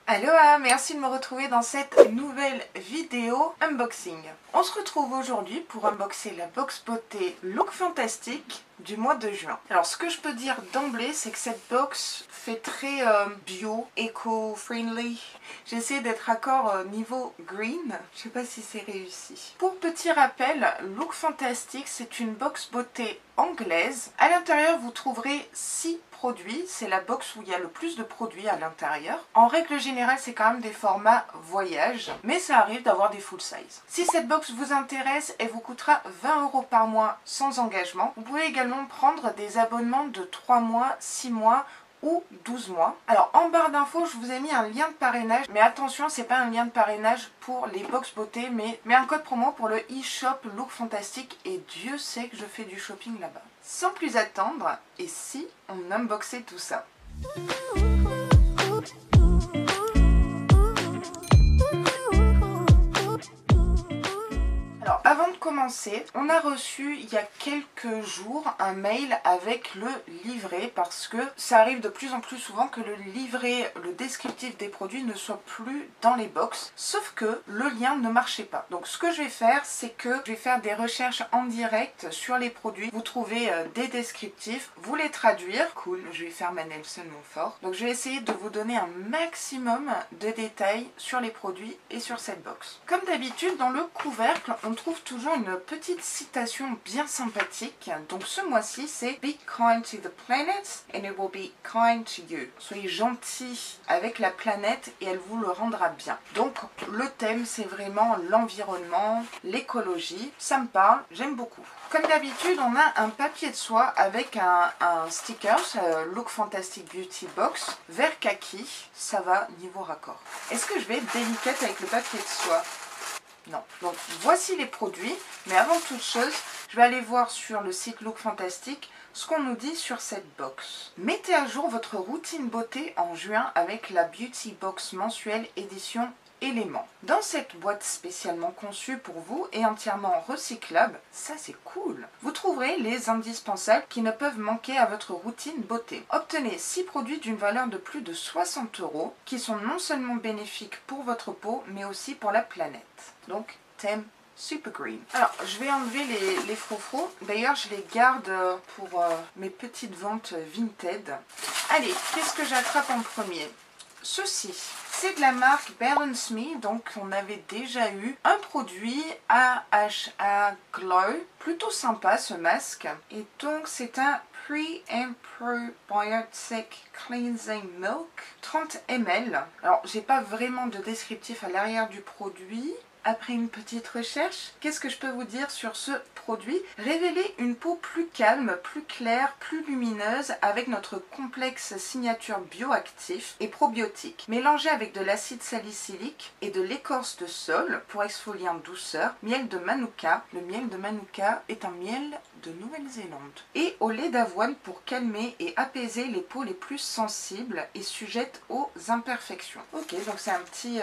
Aloha, merci de me retrouver dans cette nouvelle vidéo unboxing. On se retrouve aujourd'hui pour unboxer la box beauté Look Fantastic du mois de juin. Alors ce que je peux dire d'emblée, c'est que cette box fait très bio, éco-friendly. J'ai essayé d'être raccord niveau green, je sais pas si c'est réussi. Pour petit rappel, Look Fantastic, c'est une box beauté anglaise. À l'intérieur, vous trouverez 6 produits. C'est la box où il y a le plus de produits à l'intérieur. En règle générale, c'est quand même des formats voyage, mais ça arrive d'avoir des full size. Si cette box vous intéresse, elle vous coûtera 20 € par mois sans engagement. Vous pouvez également prendre des abonnements de 3 mois, 6 mois ou 12 mois. Alors en barre d'infos, je vous ai mis un lien de parrainage, mais attention, c'est pas un lien de parrainage pour les box beauté, mais un code promo pour le e-shop Look Fantastic, et Dieu sait que je fais du shopping là-bas. Sans plus attendre, et si on unboxait tout ça? Alors, avant de commencer, on a reçu il y a quelques jours un mail avec le livret, parce que ça arrive de plus en plus souvent que le livret, le descriptif des produits ne soit plus dans les box, sauf que le lien ne marchait pas. Donc ce que je vais faire, c'est que je vais faire des recherches en direct sur les produits. Vous trouvez des descriptifs, vous les traduire. Cool, je vais faire ma Nelson Montfort. Donc je vais essayer de vous donner un maximum de détails sur les produits et sur cette box. Comme d'habitude, dans le couvercle, on trouve toujours une petite citation bien sympathique. Donc ce mois-ci, c'est Be kind to the planet and it will be kind to you. Soyez gentil avec la planète et elle vous le rendra bien. Donc le thème, c'est vraiment l'environnement, l'écologie. Ça me parle, j'aime beaucoup. Comme d'habitude, on a un papier de soie avec un sticker, Look Fantastic Beauty Box, vert kaki. Ça va niveau raccord. Est-ce que je vais être délicate avec le papier de soie? Non. Donc voici les produits, mais avant toute chose, je vais aller voir sur le site Look Fantastic ce qu'on nous dit sur cette box. Mettez à jour votre routine beauté en juin avec la Beauty Box mensuelle édition éléments. Dans cette boîte spécialement conçue pour vous et entièrement recyclable, ça c'est cool, vous trouverez les indispensables qui ne peuvent manquer à votre routine beauté. Obtenez 6 produits d'une valeur de plus de 60 € qui sont non seulement bénéfiques pour votre peau mais aussi pour la planète. Donc thème Super Green. Alors je vais enlever les froufrous, d'ailleurs je les garde pour mes petites ventes Vinted. Allez, qu'est-ce que j'attrape en premier? Ceci, c'est de la marque Balance Me, donc on avait déjà eu un produit AHA Glow, plutôt sympa ce masque, et donc c'est un Pre and Probiotic Cleansing Milk, 30 ml. Alors j'ai pas vraiment de descriptif à l'arrière du produit. Après une petite recherche, qu'est-ce que je peux vous dire sur ce produit? Révéler une peau plus calme, plus claire, plus lumineuse avec notre complexe signature bioactif et probiotique, mélangé avec de l'acide salicylique et de l'écorce de saule pour exfolier en douceur, miel de Manuka. Le miel de Manuka est un miel de Nouvelle-Zélande. Et au lait d'avoine pour calmer et apaiser les peaux les plus sensibles et sujettes aux imperfections. Ok, donc c'est un petit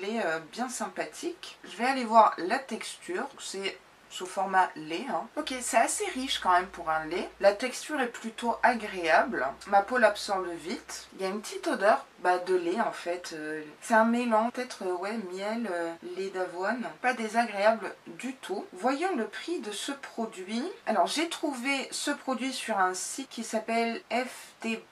lait bien sympathique. Je vais aller voir la texture, c'est sous format lait. Ok, c'est assez riche quand même pour un lait. La texture est plutôt agréable. Ma peau l'absorbe vite. Il y a une petite odeur de lait en fait. C'est un mélange, peut-être miel, lait d'avoine. Pas désagréable du tout. Voyons le prix de ce produit. Alors j'ai trouvé ce produit sur un site qui s'appelle fdbeauty.com.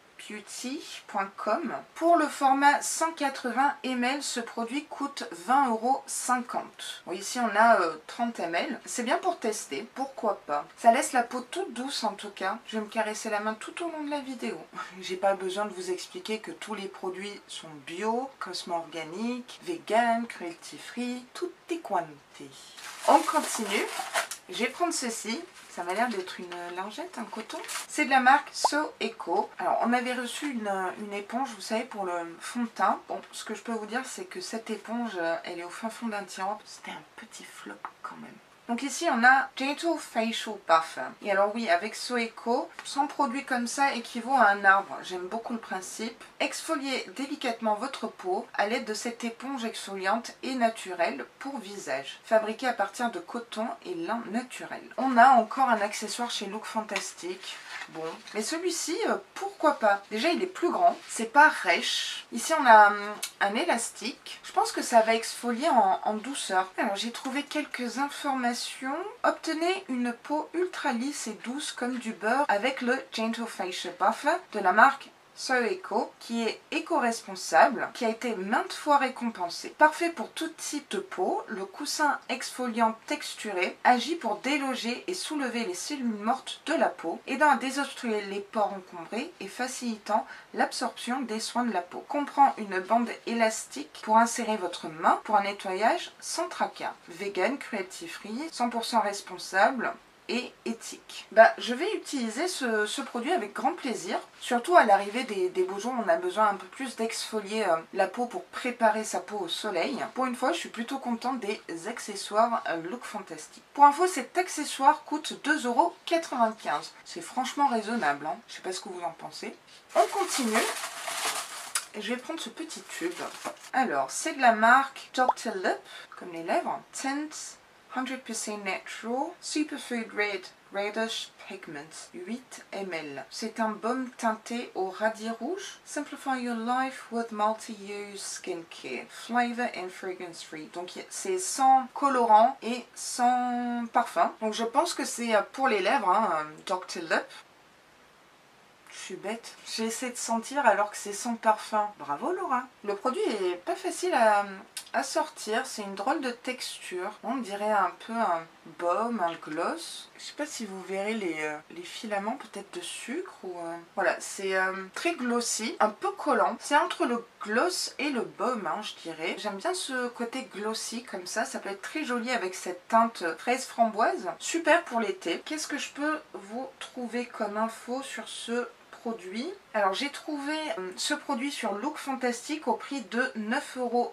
Pour le format 180 ml, ce produit coûte 20,50 €. Bon, ici on a 30 ml. C'est bien pour tester, pourquoi pas. Ça laisse la peau toute douce en tout cas. Je vais me caresser la main tout au long de la vidéo. J'ai pas besoin de vous expliquer que tous les produits sont bio, cosmo-organiques, vegan, cruelty-free, tutti quanti. On continue. Je vais prendre ceci. Ça m'a l'air d'être une lingette, un coton. C'est de la marque So Eco. Alors, on avait reçu une éponge, vous savez, pour le fond de teint. Bon, ce que je peux vous dire, c'est que cette éponge, elle est au fin fond d'un tiroir. C'était un petit flop quand même. Donc ici on a Gentle Facial Parfum. Et alors oui, avec Soeco, 100 produits comme ça équivaut à un arbre. J'aime beaucoup le principe. Exfoliez délicatement votre peau à l'aide de cette éponge exfoliante et naturelle pour visage, fabriquée à partir de coton et lin naturel. On a encore un accessoire chez Look Fantastic. Bon, mais celui-ci, pourquoi pas? Déjà, il est plus grand, c'est pas rêche. Ici, on a un élastique. Je pense que ça va exfolier en douceur. Alors, j'ai trouvé quelques informations. Obtenez une peau ultra lisse et douce comme du beurre avec le Gentle Facial Parfum de la marque Soeco, qui est éco-responsable, qui a été maintes fois récompensé. Parfait pour tout type de peau, le coussin exfoliant texturé agit pour déloger et soulever les cellules mortes de la peau, aidant à désobstruer les pores encombrés et facilitant l'absorption des soins de la peau. Comprend une bande élastique pour insérer votre main pour un nettoyage sans tracas. Vegan, cruelty free, 100% responsable et éthique. Je vais utiliser ce produit avec grand plaisir, surtout à l'arrivée des beaux jours, on a besoin un peu plus d'exfolier la peau pour préparer sa peau au soleil. Pour une fois, je suis plutôt contente des accessoires Look Fantastic. Pour info, cet accessoire coûte 2,95 €. C'est franchement raisonnable, hein. Je sais pas ce que vous en pensez. On continue. Et je vais prendre ce petit tube. Alors, c'est de la marque Dr. Lip, comme les lèvres. Tint 100% natural, superfood red, reddish pigment, 8 ml. C'est un baume teinté au radis rouge. Simplify your life with multi-use skincare, flavor and fragrance free. Donc c'est sans colorant et sans parfum. Donc je pense que c'est pour les lèvres, hein, Dr. Lip. Je suis bête. J'ai essayé de sentir alors que c'est sans parfum. Bravo Laura. Le produit est pas facile à sortir. C'est une drôle de texture. On dirait un peu un baume, un gloss. Je sais pas si vous verrez les filaments peut-être de sucre ou... Voilà, c'est très glossy, un peu collant. C'est entre le gloss et le baume, hein, je dirais. J'aime bien ce côté glossy comme ça. Ça peut être très joli avec cette teinte fraise framboise. Super pour l'été. Qu'est-ce que je peux vous trouver comme info sur ce produit? Alors j'ai trouvé ce produit sur Look Fantastic au prix de 9,45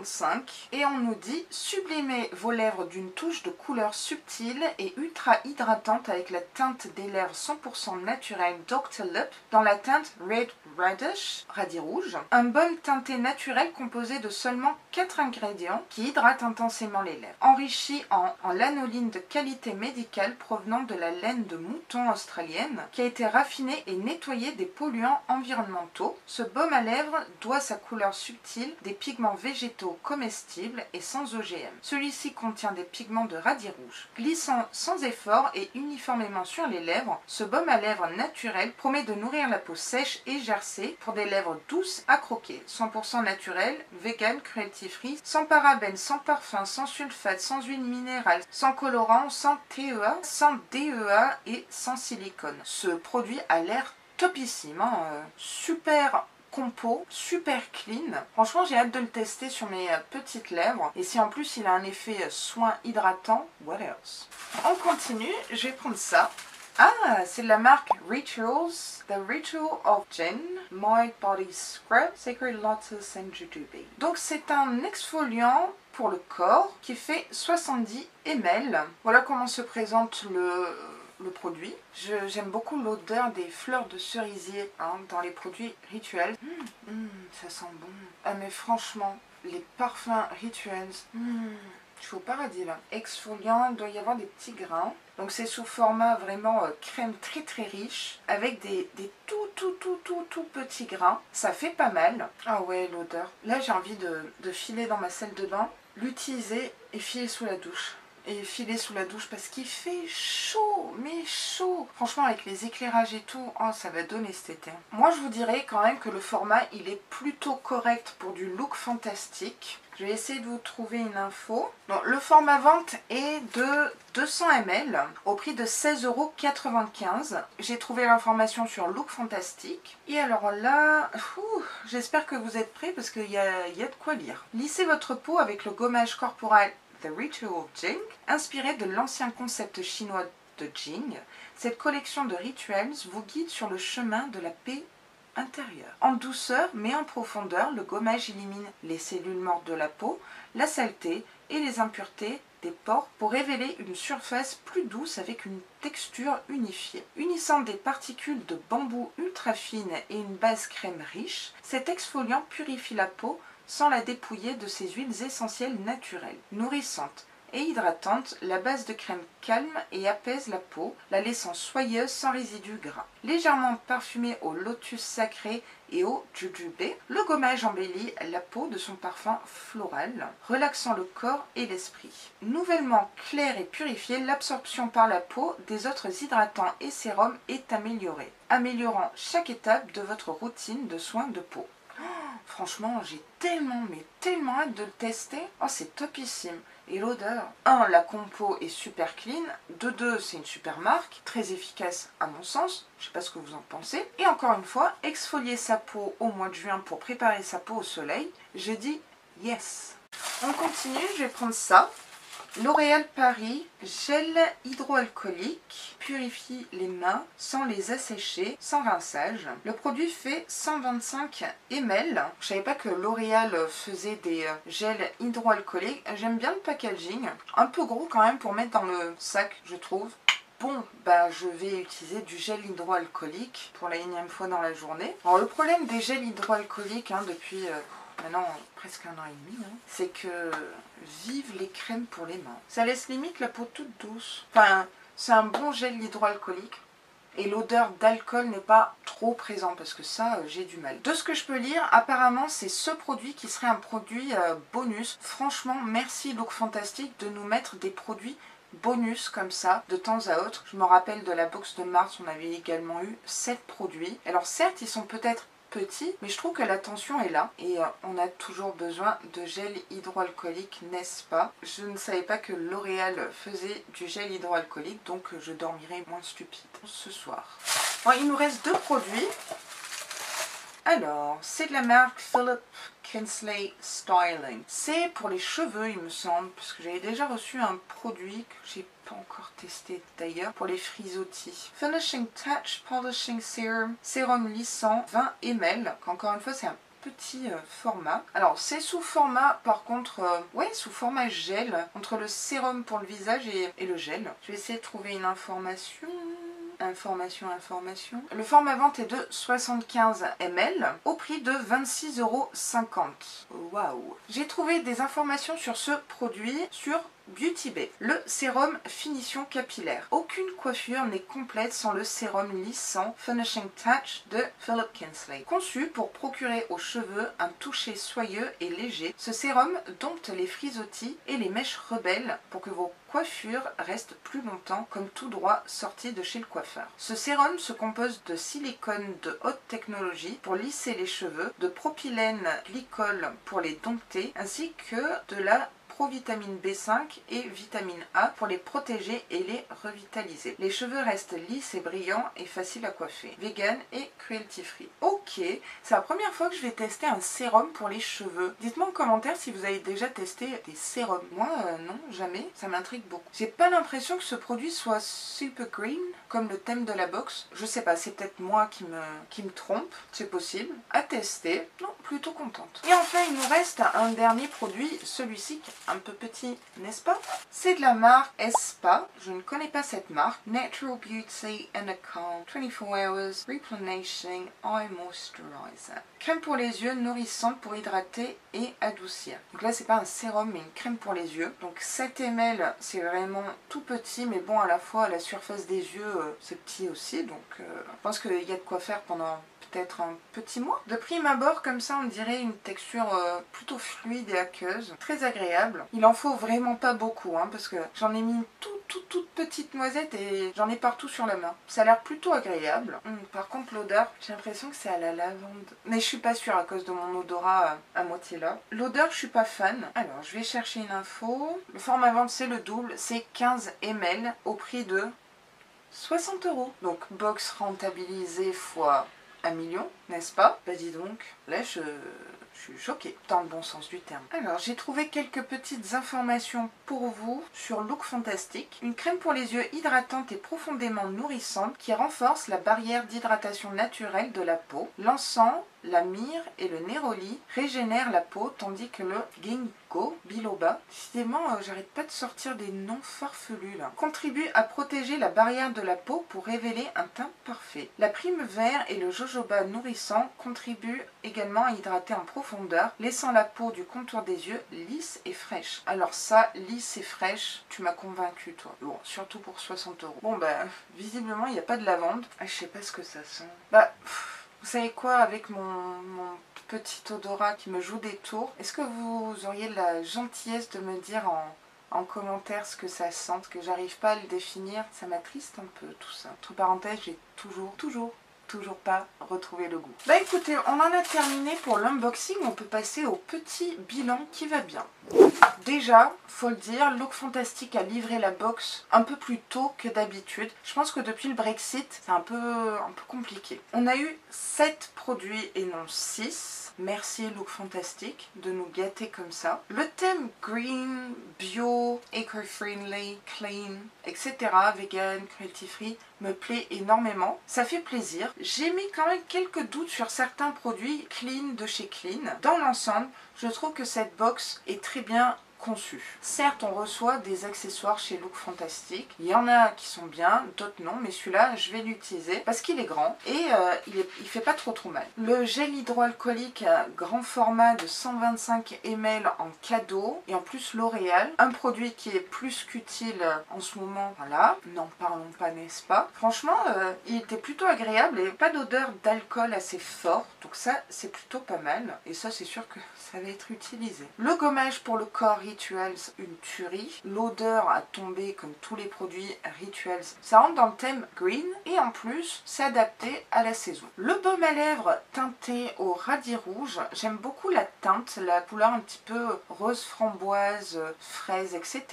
€ et on nous dit sublimez vos lèvres d'une touche de couleur subtile et ultra hydratante avec la teinte des lèvres 100% naturelle Dr. Lip dans la teinte Red Reddish, radis rouge. Un baume teinté naturel composé de seulement 4 ingrédients qui hydratent intensément les lèvres. Enrichi en lanoline de qualité médicale provenant de la laine de mouton australienne qui a été raffinée et nettoyée des polluants environnementaux. Ce baume à lèvres doit sa couleur subtile des pigments végétaux comestibles et sans OGM. Celui-ci contient des pigments de radis rouge. Glissant sans effort et uniformément sur les lèvres, ce baume à lèvres naturel promet de nourrir la peau sèche et gercée pour des lèvres douces à croquer. 100% naturel, vegan, cruelty free, sans parabènes, sans parfum, sans sulfate, sans huile minérale, sans colorant, sans TEA, sans DEA et sans silicone. Ce produit a l'air topissime, hein, super compo, super clean. Franchement, j'ai hâte de le tester sur mes petites lèvres. Et si en plus il a un effet soin hydratant, what else? On continue, je vais prendre ça. Ah, c'est de la marque Rituals, The Ritual of Jen, My Body Scrub, Sacred Lotus and Jujube. Donc c'est un exfoliant pour le corps qui fait 70 ml. Voilà comment se présente le produit. J'aime beaucoup l'odeur des fleurs de cerisier, hein, dans les produits Rituals. Ça sent bon. Ah mais franchement, les parfums Rituals, je suis au paradis là. Exfoliant, il doit y avoir des petits grains. Donc c'est sous format vraiment crème très très riche, avec des tout petits grains. Ça fait pas mal. Ah ouais, l'odeur. Là j'ai envie de filer dans ma salle de bain, l'utiliser et filer sous la douche. Et filer sous la douche parce qu'il fait chaud, mais chaud. Franchement avec les éclairages et tout, oh, ça va donner cet été. Moi je vous dirais quand même que le format il est plutôt correct pour du Look Fantastic. Je vais essayer de vous trouver une info. Donc, le format vente est de 200 ml au prix de 16,95 €. J'ai trouvé l'information sur Look Fantastic. Et alors là, j'espère que vous êtes prêts parce qu'il y a de quoi lire. Lissez votre peau avec le gommage corporel The Ritual of Jing, inspiré de l'ancien concept chinois de Jing. Cette collection de rituels vous guide sur le chemin de la paix intérieure. En douceur mais en profondeur, le gommage élimine les cellules mortes de la peau, la saleté et les impuretés des pores pour révéler une surface plus douce avec une texture unifiée. Unissant des particules de bambou ultra fines et une base crème riche, cet exfoliant purifie la peau sans la dépouiller de ses huiles essentielles naturelles. Nourrissante et hydratante, la base de crème calme et apaise la peau, la laissant soyeuse sans résidus gras. Légèrement parfumée au lotus sacré et au jujube, le gommage embellit la peau de son parfum floral, relaxant le corps et l'esprit. Nouvellement claire et purifiée, l'absorption par la peau des autres hydratants et sérums est améliorée, améliorant chaque étape de votre routine de soins de peau. Franchement, j'ai tellement hâte de le tester. Oh, c'est topissime. Et l'odeur, 1, la compo est super clean. De 2, c'est une super marque, très efficace à mon sens. Je sais pas ce que vous en pensez. Et encore une fois, exfolier sa peau au mois de juin pour préparer sa peau au soleil. Je dis yes. On continue, je vais prendre ça. L'Oréal Paris gel hydroalcoolique purifie les mains sans les assécher, sans rinçage. Le produit fait 125 ml. Je savais pas que L'Oréal faisait des gels hydroalcooliques. J'aime bien le packaging. Un peu gros quand même pour mettre dans le sac, je trouve. Bon, bah je vais utiliser du gel hydroalcoolique pour la énième fois dans la journée. Alors le problème des gels hydroalcooliques depuis maintenant presque 1 an et demi, c'est que vive les crèmes pour les mains. Ça laisse limite la peau toute douce. Enfin, c'est un bon gel hydroalcoolique. Et l'odeur d'alcool n'est pas trop présente parce que ça, j'ai du mal. De ce que je peux lire, apparemment, c'est ce produit qui serait un produit bonus. Franchement, merci Look Fantastic de nous mettre des produits bonus comme ça de temps à autre. Je me rappelle de la box de mars, on avait également eu 7 produits. Alors certes, ils sont peut-être petits, mais je trouve que la tension est là et on a toujours besoin de gel hydroalcoolique, n'est-ce pas? Je ne savais pas que L'Oréal faisait du gel hydroalcoolique, donc je dormirai moins stupide ce soir. Bon, il nous reste 2 produits. Alors, c'est de la marque Philip Kinsley Styling. C'est pour les cheveux, il me semble, parce que j'avais déjà reçu un produit que j'ai pas encore testé d'ailleurs, pour les frisottis. Finishing Touch Polishing Serum, sérum lissant, 20 ml. Encore une fois, c'est un petit format. Alors, c'est sous format, par contre, sous format gel, entre le sérum pour le visage et le gel. Je vais essayer de trouver une information. Information. Le format vente est de 75 ml au prix de 26,50 €. Waouh! J'ai trouvé des informations sur ce produit sur Beauty Bay. Le sérum finition capillaire. Aucune coiffure n'est complète sans le sérum lissant Finishing Touch de Philip Kinsley. Conçu pour procurer aux cheveux un toucher soyeux et léger, ce sérum dompte les frisottis et les mèches rebelles pour que vos coiffures restent plus longtemps comme tout droit sorti de chez le coiffeur. Ce sérum se compose de silicone de haute technologie pour lisser les cheveux, de propylène glycol pour les dompter, ainsi que de la provitamine B5 et vitamine A pour les protéger et les revitaliser. Les cheveux restent lisses et brillants et faciles à coiffer. Vegan et cruelty free. Ok, c'est la première fois que je vais tester un sérum pour les cheveux. Dites-moi en commentaire si vous avez déjà testé des sérums. Moi, non, jamais. Ça m'intrigue beaucoup. J'ai pas l'impression que ce produit soit super green, comme le thème de la box. Je sais pas, c'est peut-être moi qui me trompe. C'est possible. À tester. Non, plutôt contente. Et enfin, il nous reste un dernier produit, celui-ci qui est un peu petit, n'est-ce pas? C'est de la marque Espa. Je ne connais pas cette marque. Natural Beauty and a Calm 24 Hours Replenishing Eye Moisturizer. Crème pour les yeux nourrissante pour hydrater et adoucir. Donc là, c'est pas un sérum, mais une crème pour les yeux. Donc 7 ml, c'est vraiment tout petit, mais bon, à la fois, la surface des yeux, c'est petit aussi. Donc je pense qu'il y a de quoi faire pendant peut-être un petit mois. De prime abord, comme ça, on dirait une texture plutôt fluide et aqueuse. Très agréable. Il en faut vraiment pas beaucoup, parce que j'en ai mis une toute petite noisette et j'en ai partout sur la main. Ça a l'air plutôt agréable. Par contre, l'odeur, j'ai l'impression que c'est à la lavande. Mais je suis pas sûre à cause de mon odorat à moitié là. L'odeur, je suis pas fan. Alors, je vais chercher une info. Le format vente, c'est le double. C'est 15 ml au prix de 60 €. Donc, box rentabilisée fois 1 million, n'est-ce pas? Bah dis donc, là je suis choquée, dans le bon sens du terme. Alors, j'ai trouvé quelques petites informations pour vous sur Look Fantastic. Une crème pour les yeux hydratante et profondément nourrissante qui renforce la barrière d'hydratation naturelle de la peau, lançant la myrrhe et le néroli régénèrent la peau, tandis que le ginkgo biloba, décidément j'arrête pas de sortir des noms farfelus là, contribue à protéger la barrière de la peau pour révéler un teint parfait. La prime vert et le jojoba nourrissant contribuent également à hydrater en profondeur, laissant la peau du contour des yeux lisse et fraîche. Alors ça, lisse et fraîche, tu m'as convaincu toi. Bon, surtout pour 60 €. Bon bah, visiblement il n'y a pas de lavande. Ah, je sais pas ce que ça sent. Bah, vous savez quoi, avec mon petit odorat qui me joue des tours, est-ce que vous auriez la gentillesse de me dire en commentaire ce que ça sent, parce que j'arrive pas à le définir, ça m'attriste un peu tout ça. Entre parenthèses, j'ai toujours pas retrouvé le goût. Bah écoutez, on en a terminé pour l'unboxing, on peut passer au petit bilan qui va bien. Déjà, faut le dire, Look Fantastic a livré la box un peu plus tôt que d'habitude. Je pense que depuis le Brexit, c'est un peu compliqué. On a eu 7 produits et non 6. Merci Look Fantastic de nous gâter comme ça. Le thème green, bio, eco-friendly, clean, etc., vegan, cruelty free me plaît énormément. Ça fait plaisir. J'ai mis quand même quelques doutes sur certains produits clean de chez Clean. Dans l'ensemble, je trouve que cette box est très bien conçu. Certes, on reçoit des accessoires chez Look Fantastic. Il y en a qui sont bien, d'autres non, mais celui-là, je vais l'utiliser parce qu'il est grand et il fait pas trop mal. Le gel hydroalcoolique grand format de 125 ml en cadeau et en plus L'Oréal. Un produit qui est plus qu'utile en ce moment. Voilà, n'en parlons pas, n'est-ce pas? Franchement, il était plutôt agréable et pas d'odeur d'alcool assez fort. Donc ça, c'est plutôt pas mal. Et ça, c'est sûr que ça va être utilisé. Le gommage pour le corps Rituals, une tuerie. L'odeur a tombé comme tous les produits Rituals. Ça rentre dans le thème green et en plus, c'est adapté à la saison. Le baume à lèvres teinté au radis rouge. J'aime beaucoup la teinte, la couleur un petit peu rose framboise, fraise, etc.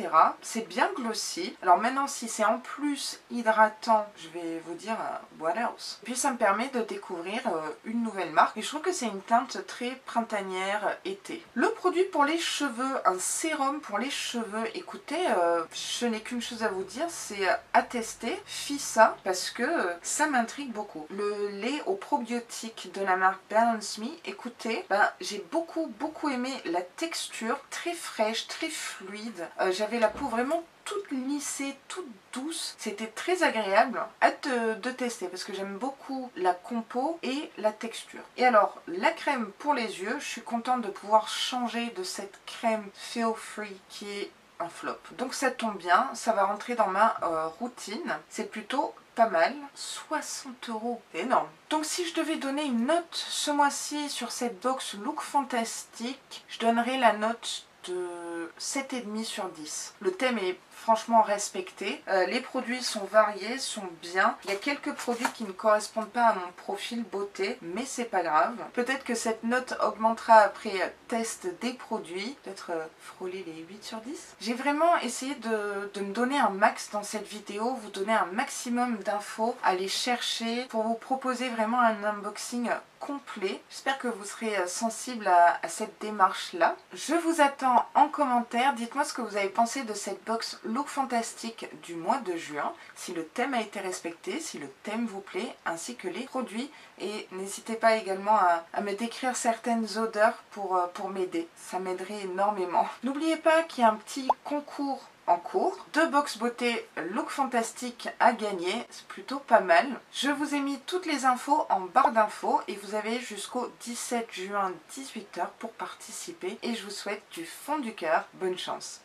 C'est bien glossy. Alors maintenant, si c'est en plus hydratant, je vais vous dire what else. Puis ça me permet de découvrir une nouvelle marque. Et je trouve que c'est une teinte très printanière, été. Le produit pour les cheveux, un sérum pour les cheveux. Écoutez, je n'ai qu'une chose à vous dire, c'est à tester. Fissa, parce que ça m'intrigue beaucoup. Le lait aux probiotiques de la marque Balance Me, écoutez, j'ai beaucoup aimé la texture, très fraîche, très fluide. J'avais la peau vraiment toute lissée, toute douce. C'était très agréable. Hâte de tester parce que j'aime beaucoup la compo et la texture. Et alors, la crème pour les yeux, je suis contente de pouvoir changer de cette crème Feel Free qui est un flop. Donc ça tombe bien, ça va rentrer dans ma routine. C'est plutôt pas mal. 60 €, énorme. Donc si je devais donner une note ce mois-ci sur cette box Look Fantastic, je donnerais la note de 7,5 sur 10. Le thème est franchement respecté. Les produits sont variés, sont bien. Il y a quelques produits qui ne correspondent pas à mon profil beauté, mais c'est pas grave. Peut-être que cette note augmentera après test des produits. Peut-être frôler les 8 sur 10. J'ai vraiment essayé de me donner un max dans cette vidéo, vous donner un maximum d'infos, aller chercher pour vous proposer vraiment un unboxing complet. J'espère que vous serez sensible à cette démarche-là. Je vous attends en commentaire. Dites-moi ce que vous avez pensé de cette box Look Fantastic du mois de juin, si le thème a été respecté, si le thème vous plaît, ainsi que les produits. Et n'hésitez pas également à me décrire certaines odeurs pour m'aider. Ça m'aiderait énormément. N'oubliez pas qu'il y a un petit concours en cours. 2 box beauté Look Fantastic à gagner, c'est plutôt pas mal. Je vous ai mis toutes les infos en barre d'infos et vous avez jusqu'au 17 juin 18 h pour participer et je vous souhaite du fond du cœur bonne chance.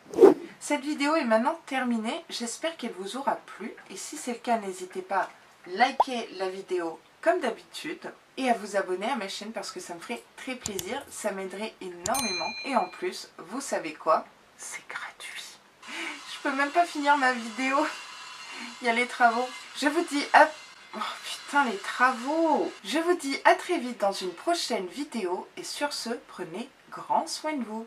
Cette vidéo est maintenant terminée, j'espère qu'elle vous aura plu et si c'est le cas, n'hésitez pas à liker la vidéo comme d'habitude et à vous abonner à ma chaîne parce que ça me ferait très plaisir, ça m'aiderait énormément et en plus, vous savez quoi? C'est gratuit. Je peux même pas finir ma vidéo. Il y a les travaux. Je vous dis à... Oh putain, les travaux. Je vous dis à très vite dans une prochaine vidéo. Et sur ce, prenez grand soin de vous.